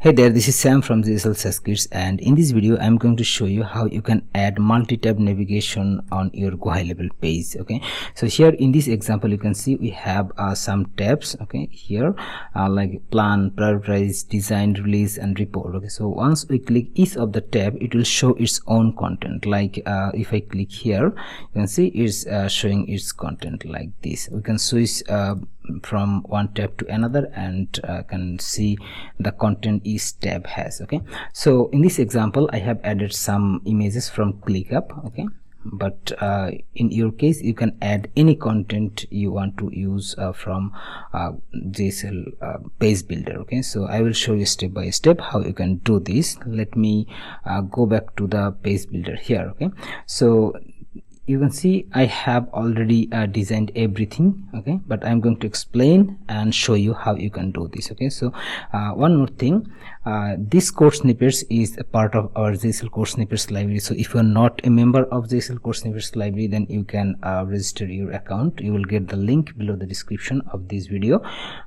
Hey there, this is Sam from GHL SaasKits, and in this video I'm going to show you how you can add multi-tab navigation on your GoHighLevel page. Okay, so here in this example you can see we have some tabs, okay, here like plan, prioritize, design, release and report. Okay, so once we click each of the tab, it will show its own content. Like if I click here, you can see it's showing its content like this. We can switch from one tab to another and can see the content each tab has. Okay, so in this example I have added some images from ClickUp. Okay, but in your case you can add any content you want to use from GHL page builder. Okay, so I will show you step by step how you can do this. Let me go back to the page builder here. Okay, so you can see I have already designed everything. Okay, but I'm going to explain and show you how you can do this. Okay, so one more thing, this code snippets is a part of our GHL Code Snippets library. So if you're not a member of GHL Code Snippets library, then you can register your account. You will get the link below the description of this video.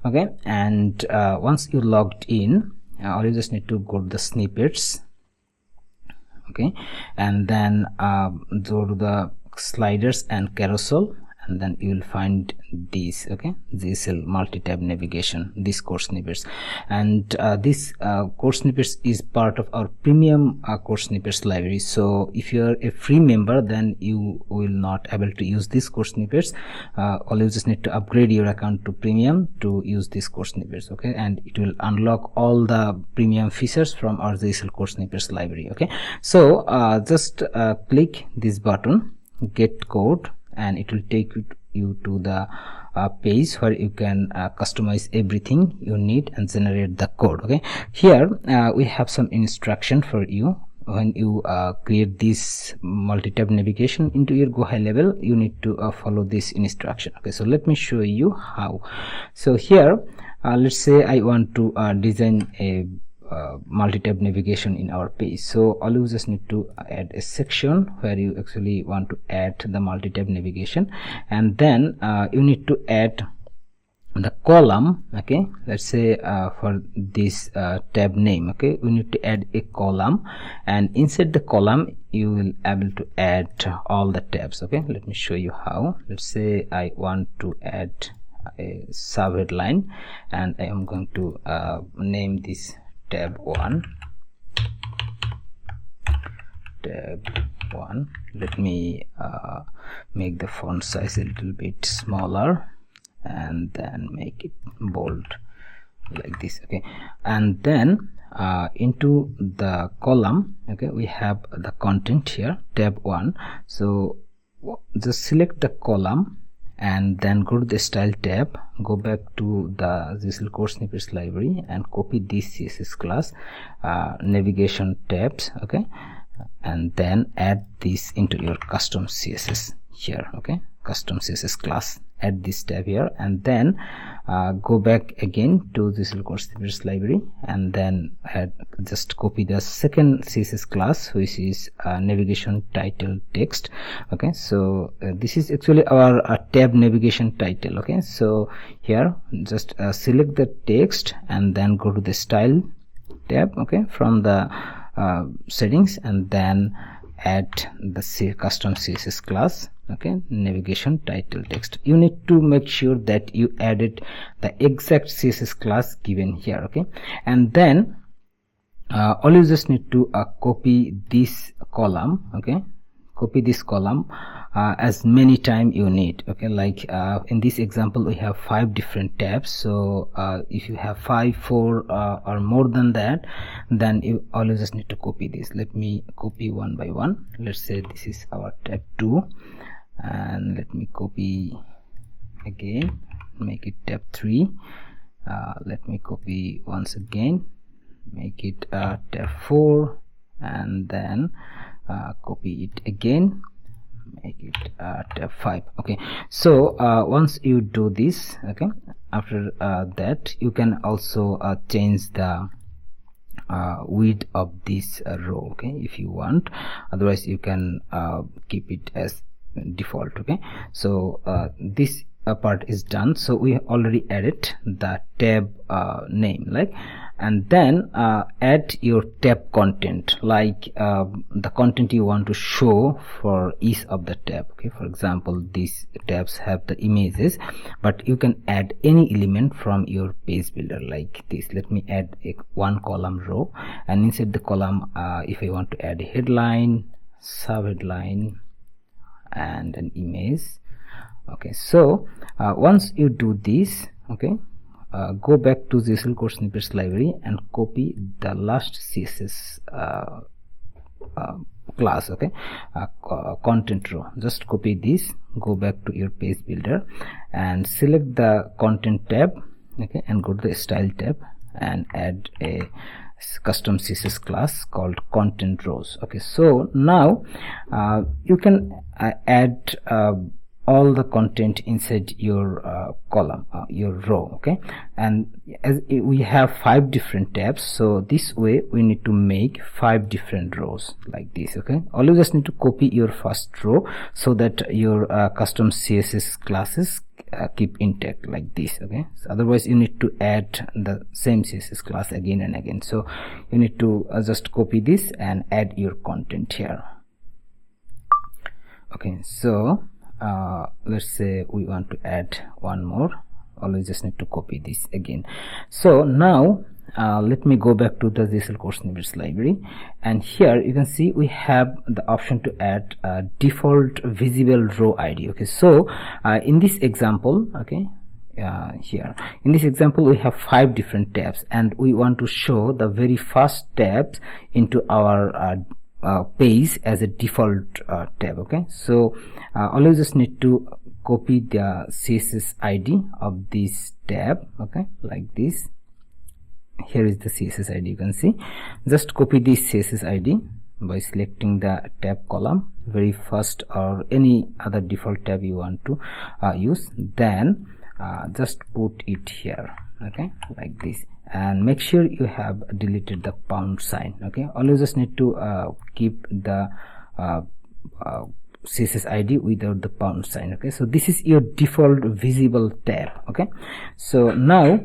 Okay, and once you logged in, all you just need to go to the snippets. Okay, and then go to the sliders and carousel, and then you will find these. Okay, GHL multi-tab navigation, this code snippets, and this code snippets is part of our premium code snippets library. So if you are a free member, then you will not able to use this code snippets. All you just need to upgrade your account to premium to use this code snippets. Okay, and it will unlock all the premium features from our GHL Code Snippets library. Okay, so just click this button, get code, and it will take you to the page where you can customize everything you need and generate the code. Okay, here we have some instruction for you. When you create this multi-tab navigation into your GoHighLevel, you need to follow this instruction. Okay, so let me show you how. So here let's say I want to design a multi-tab navigation in our page. So all you just need to add a section where you actually want to add the multi-tab navigation, and then you need to add the column. Okay, let's say for this tab name, okay, we need to add a column, and inside the column you will able to add all the tabs. Okay, let me show you how. Let's say I want to add a subheadline, and I am going to name this tab 1. Let me make the font size a little bit smaller and then make it bold like this. Okay, and then into the column, okay, we have the content here, tab 1. So just select the column and then go to the style tab, go back to the GHL Code Snippets library and copy this CSS class, navigation tabs. Okay, and then add this into your custom CSS here. Okay, custom CSS class, add this tab here, and then go back again to GHL Code Snippets library and then just copy the second CSS class, which is navigation title text. Okay, so this is actually our tab navigation title. Okay, so here just select the text and then go to the style tab, okay, from the settings, and then add the custom CSS class. Okay, navigation title text. You need to make sure that you added the exact CSS class given here. Okay, and then all you just need to copy this column. Okay, copy this column as many times you need. Okay, like in this example we have 5 different tabs. So if you have 5, 4 or more than that, then you always just need to copy this. Let me copy one by one. Let's say this is our tab 2, and let me copy again, make it tab 3. Let me copy once again, make it tab 4, and then copy it again, make it tab 5. Okay, so once you do this, okay, after that you can also change the width of this row, okay, if you want. Otherwise you can keep it as default. Okay, so this part is done. So we already added the tab name, like, and then add your tab content, like the content you want to show for each of the tab. Okay, for example, these tabs have the images, but you can add any element from your page builder like this. Let me add one column row, and inside the column if I want to add a headline, sub headline, and an image. Okay, so once you do this, okay, go back to GHL Code Snippets library and copy the last CSS class, okay, content row. Just copy this, go back to your page builder and select the content tab, okay, and go to the style tab and add a custom CSS class called content rows. Okay, so now you can add all the content inside your column, your row. Okay, and as we have 5 different tabs, so this way we need to make 5 different rows like this. Okay, all you just need to copy your first row so that your custom CSS classes keep intact like this. Okay, so otherwise you need to add the same CSS class again and again. So you need to just copy this and add your content here. Okay, so let's say we want to add one more. Always just need to copy this again. So now let me go back to the GHL Code Snippets library, and here you can see we have the option to add a default visible row ID. Okay, so in this example, okay, here in this example we have 5 different tabs, and we want to show the very first tabs into our page as a default tab. Okay, so always just need to copy the CSS ID of this tab. Okay, like this. Here is the CSS ID, you can see. Just copy this CSS ID by selecting the tab column, very first or any other default tab you want to use, then just put it here. Okay, like this, and make sure you have deleted the pound sign. Okay, always just need to keep the CSS ID without the pound sign. Okay, so this is your default visible tab. Okay, so now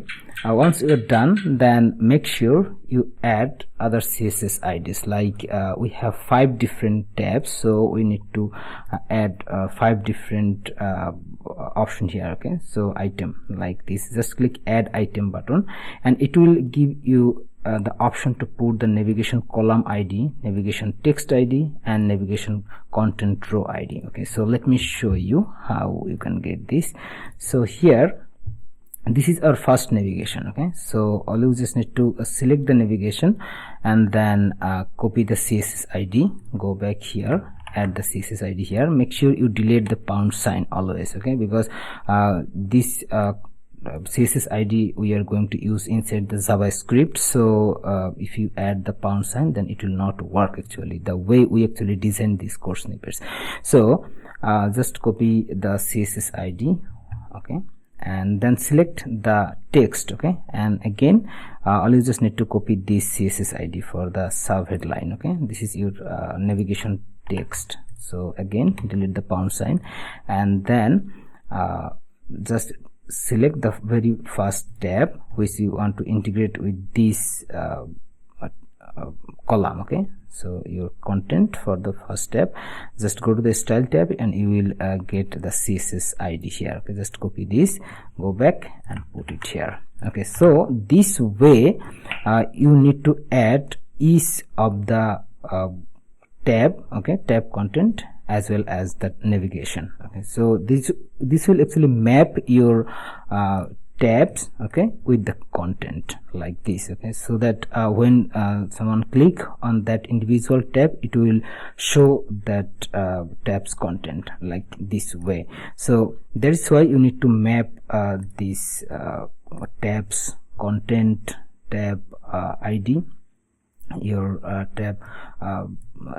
once you're done, then make sure you add other CSS IDs, like we have 5 different tabs, so we need to add 5 different option here. Okay, so item like this, just click add item button, and it will give you the option to put the navigation column ID, navigation text ID, and navigation content row ID. Okay, so let me show you how you can get this. So here, this is our first navigation. Okay, so all you just need to select the navigation and then copy the CSS ID, go back here, add the CSS ID here. Make sure you delete the pound sign always. Okay, because this CSS ID we are going to use inside the JavaScript, so if you add the pound sign, then it will not work actually the way we actually design these code snippets. So just copy the CSS ID, okay, and then select the text. Okay, and again all you just need to copy this CSS ID for the sub headline. Okay, this is your navigation text. So again delete the pound sign, and then just select the very first tab which you want to integrate with this column. Okay, so your content for the first tab, just go to the style tab and you will get the CSS ID here. Okay, just copy this, go back and put it here. Okay, so this way you need to add each of the tab, okay, tab content as well as the navigation. Okay, so this will actually map your tabs, okay, with the content like this. Okay, so that when someone click on that individual tab, it will show that tab's content like this way. So that is why you need to map this tabs content, tab ID, your tab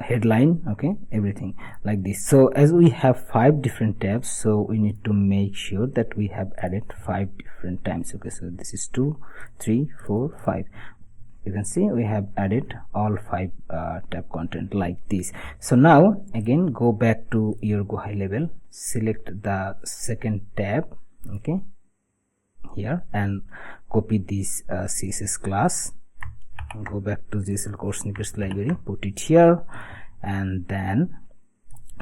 headline, okay, everything like this. So as we have 5 different tabs, so we need to make sure that we have added 5 different times. Okay, so this is 2, 3, 4, 5. You can see we have added all 5 tab content like this. So now again go back to your GoHighLevel, select the second tab, okay, here, and copy this CSS class, go back to GHL Code Snippets library, put it here, and then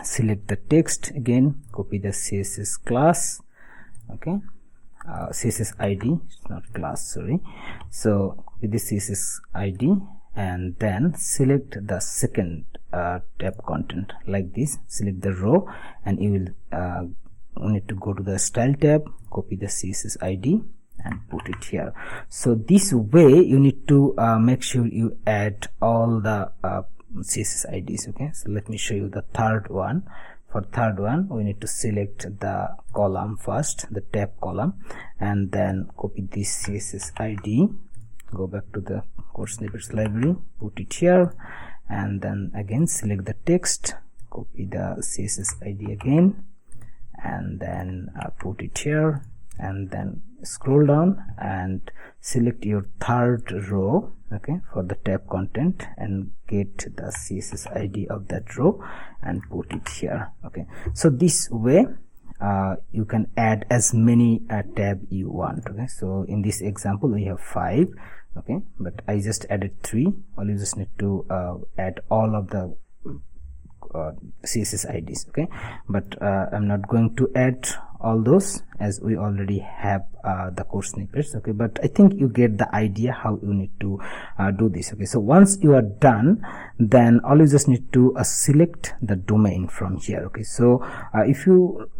select the text again, copy the CSS class, okay, CSS ID, it's not class, sorry. So copy the CSS ID and then select the second tab content like this, select the row, and you will need to go to the style tab, copy the CSS ID and put it here. So this way you need to make sure you add all the CSS IDs, okay. So let me show you the third one. For third one, we need to select the column first, the tab column, and then copy this CSS ID, go back to the Code Snippets library, put it here, and then again select the text, copy the CSS ID again, and then put it here, and then scroll down and select your third row, okay, for the tab content, and get the CSS ID of that row and put it here, okay. So this way you can add as many tab you want, okay. So in this example we have 5, okay, but I just added 3. All you just need to add all of the CSS IDs, okay, but I'm not going to add all those as we already have the code snippets, okay. But I think you get the idea how you need to do this, okay. So once you are done, then all you just need to select the domain from here, okay. So if you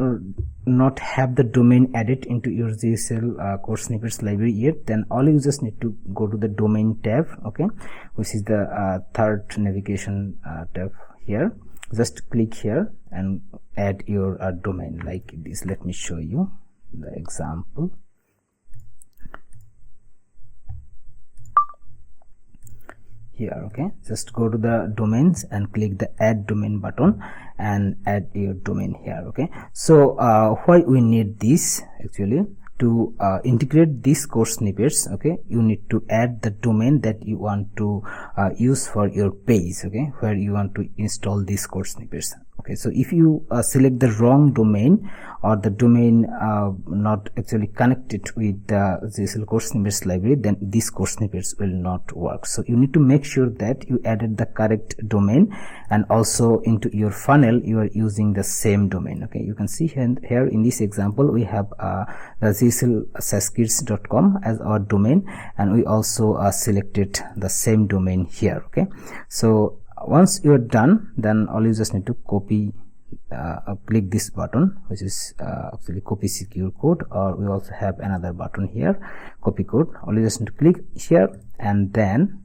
not have the domain added into your GHL code snippets library yet, then all you just need to go to the domain tab, okay, which is the third navigation tab here. Just click here and add your domain like this. Let me show you the example. Here, okay, just go to the domains and click the add domain button and add your domain here, okay. So why we need this actually? To integrate these code snippets, okay, you need to add the domain that you want to use for your page, okay, where you want to install these code snippets, okay. So if you select the wrong domain or the domain not actually connected with the GHL code snippets library, then these code snippets will not work. So you need to make sure that you added the correct domain, and also into your funnel you are using the same domain, okay. You can see here in this example we have the GHL SaasKits.com as our domain, and we also selected the same domain here, okay. So once you are done, then all you just need to copy, click this button, which is actually copy secure code, or we also have another button here, copy code. All you just need to click here and then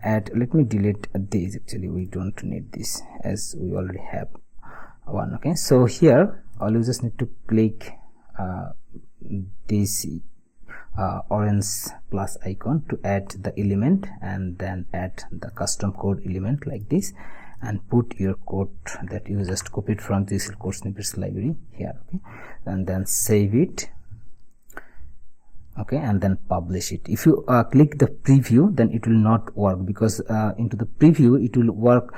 add. Let me delete this, actually we don't need this as we already have one, okay. So here all you just need to click this orange plus icon to add the element, and then add the custom code element like this, and put your code that you just copied from this code snippets library here, okay, and then save it, okay, and then publish it. If you click the preview, then it will not work, because into the preview it will work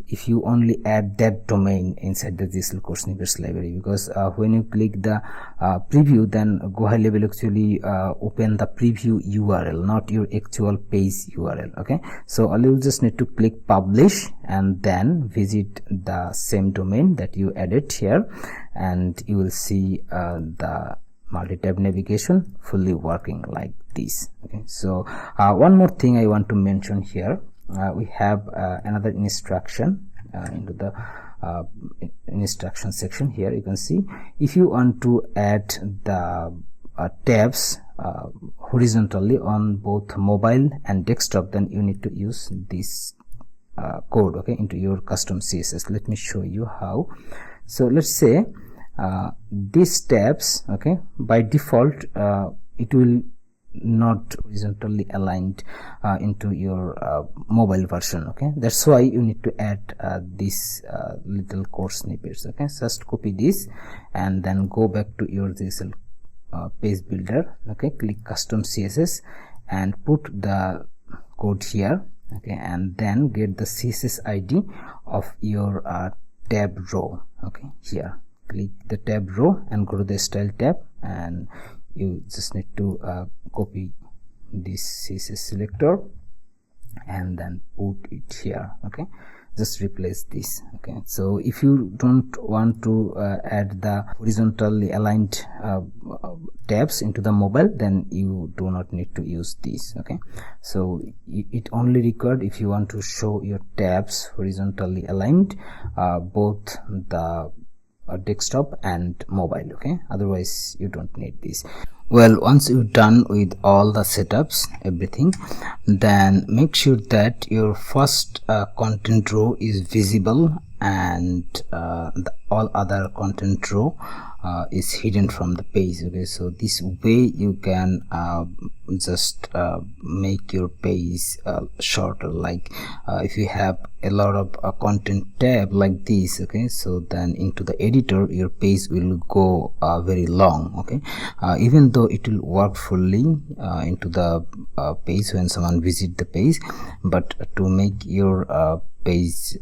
if you only add that domain inside the GHL code snippets library, because when you click the preview, then GoHighLevel actually open the preview URL, not your actual page URL, okay. So all you just need to click publish and then visit the same domain that you added here, and you will see the multi-tab navigation fully working like this, okay. So one more thing I want to mention here, we have another instruction into the instruction section. Here you can see, if you want to add the tabs horizontally on both mobile and desktop, then you need to use this code, okay, into your custom CSS. Let me show you how. So let's say these tabs, okay, by default it will not horizontally aligned into your mobile version, okay. That's why you need to add this little code snippets, okay. Just copy this and then go back to your GHL page builder, okay, click custom CSS and put the code here, okay, and then get the CSS ID of your tab row, okay, here click the tab row and go to the style tab, and you just need to copy this CSS selector and then put it here. Okay, just replace this. Okay, so if you don't want to add the horizontally aligned tabs into the mobile, then you do not need to use this. Okay, so it only required if you want to show your tabs horizontally aligned, both the desktop and mobile. Okay, otherwise you don't need this. Well, once you're done with all the setups, everything, then make sure that your first content row is visible and all other content row is hidden from the page. Okay, so this way you can just make your page shorter. Like if you have a lot of content tab like this, okay, so then into the editor your page will go very long. Okay, even though it will work fully into the page when someone visit the page, but to make your page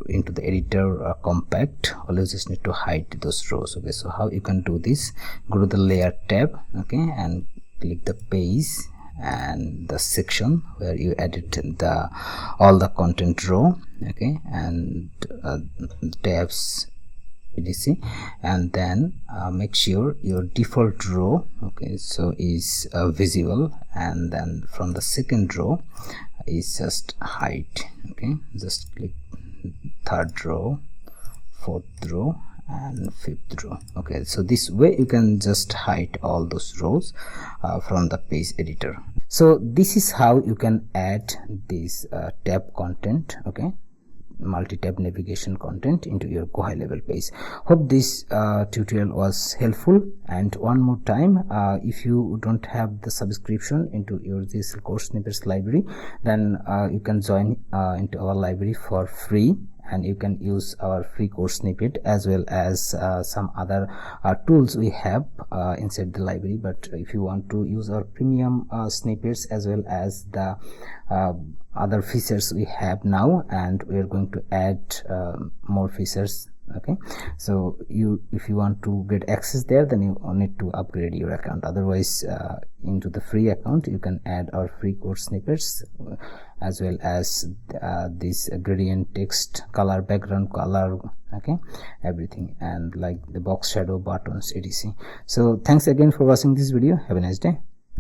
into the editor compact, always just need to hide those rows. Okay, so how you can do this, go to the layer tab, okay, and click the page and the section where you edit the all the content row. Okay, and tabs etc, and then make sure your default row, okay, so is visible, and then from the second row is just hide. Okay, just click third row, fourth row and fifth row. Okay, so this way you can just hide all those rows from the page editor. So this is how you can add this tab content, okay, multi-tab navigation content into your GoHighLevel page. Hope this tutorial was helpful. And one more time, if you don't have the subscription into your GHL Code Snippets library, then you can join into our library for free, and you can use our free code snippet as well as some other tools we have inside the library. But if you want to use our premium snippets as well as the other features we have now, and we are going to add more features. Okay, so if you want to get access there, then you need to upgrade your account. Otherwise, into the free account you can add our free code snippets as well as this gradient text, color, background color, okay, everything, and like the box shadow, buttons, etc. So thanks again for watching this video. Have a nice day.